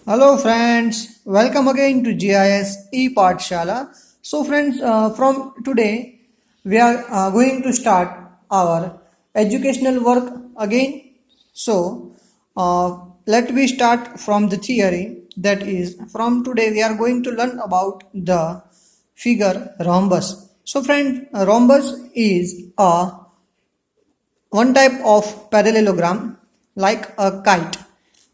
Hello friends, welcome again to GIS ePathshala. So friends, from today we are going to start our educational work again. So let me start from the theory, that is from today we are going to learn about the figure rhombus. So friend, rhombus is a one type of parallelogram like a kite.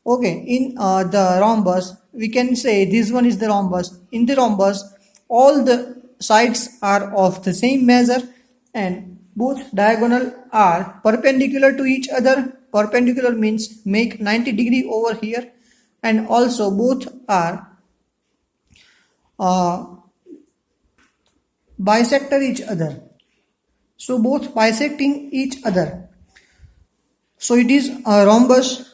Okay, in the rhombus we can say this one is the rhombus. In the rhombus all the sides are of the same measure and both diagonal are perpendicular to each other. Perpendicular means make 90-degree over here, and also both are uh, bisector each other, so both bisecting each other. So it is a rhombus.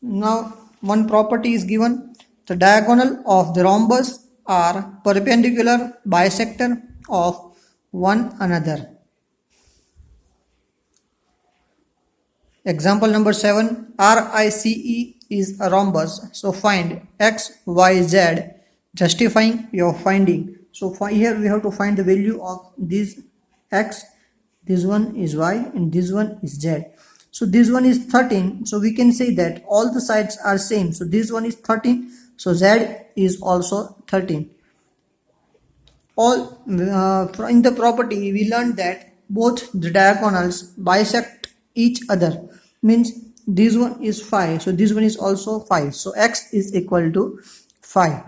Now one property is given. The diagonal of the rhombus are perpendicular bisector of one another. Example number 7. RICE is a rhombus. So find x, y, z, justifying your finding. So here we have to find the value of this x, this one is y, and this one is z. So this one is 13. So we can say that all the sides are same. So this one is 13. So z is also 13. All in the property we learned that both the diagonals bisect each other, means this one is 5, so this one is also 5, so x is equal to 5.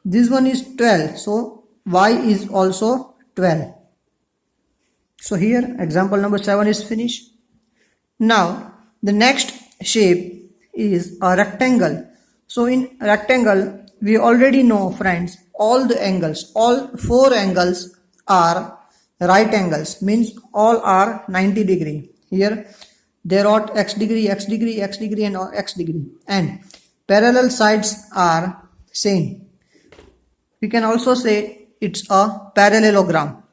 This one is 12, so y is also 12. So here example number 7 is finished. Now the next shape is a rectangle. So in rectangle we already know friends, all the angles, all four angles are right angles, means all are 90-degree. Here there are x degree, x degree, x degree and x degree, and parallel sides are same. We can also say it's a parallelogram.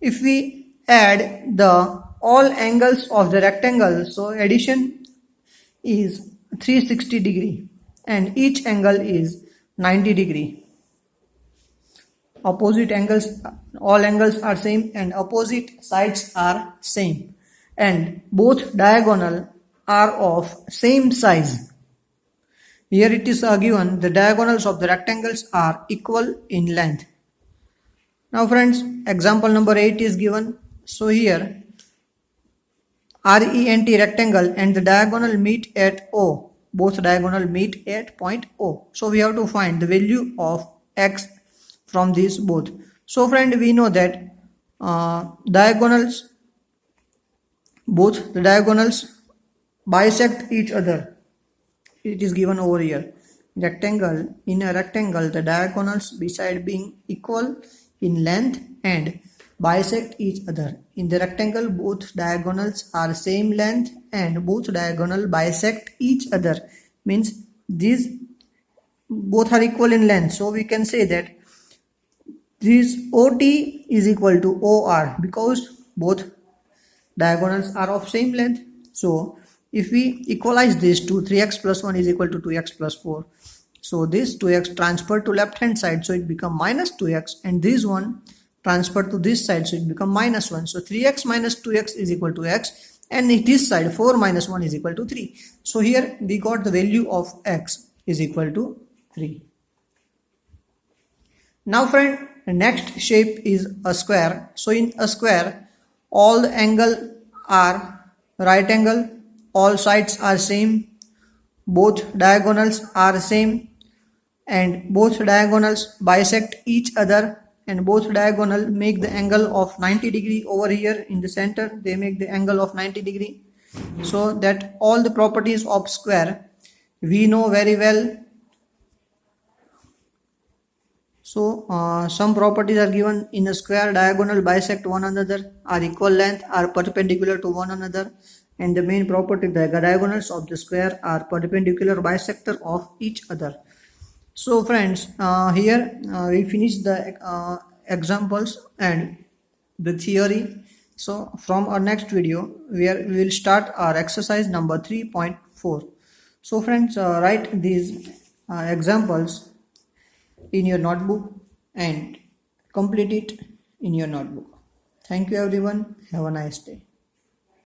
If we add the all angles of the rectangle, so addition is 360-degree and each angle is 90-degree. Opposite angles, all angles are same and opposite sides are same, and both diagonal are of same size. Here it is given the diagonals of the rectangles are equal in length. Now friends, example number 8 is given. So here RENT rectangle and the diagonal meet at O. Both diagonal meet at point O. So we have to find the value of x from these both. So friend, we know that diagonals, both the diagonals bisect each other. It is given over here. Rectangle, in a rectangle the diagonals beside being equal in length and bisect each other. In the rectangle both diagonals are same length and both diagonal bisect each other, means these both are equal in length. So we can say that this OT is equal to OR because both diagonals are of same length. So if we equalize this to 3x plus 1 is equal to 2x plus 4, so this 2x transferred to left hand side, so it become minus 2x, and this one transferred to this side, so it become minus 1. So 3x minus 2x is equal to x, and this side 4 minus 1 is equal to 3. So here we got the value of x is equal to 3. Now friend, the next shape is a square. So in a square all the angle are right angle, all sides are same, both diagonals are same, and both diagonals bisect each other, and both diagonal make the angle of 90-degree over here in the center, they make the angle of 90-degree. So that all the properties of square we know very well. So some properties are given in a square: diagonal bisect one another, are equal length, are perpendicular to one another, and the main property, the diagonals of the square are perpendicular bisector of each other. So friends, here we finish the examples and the theory. So from our next video we will start our exercise number 3.4. So friends, write these examples in your notebook and complete it in your notebook. Thank you everyone. Have a nice day.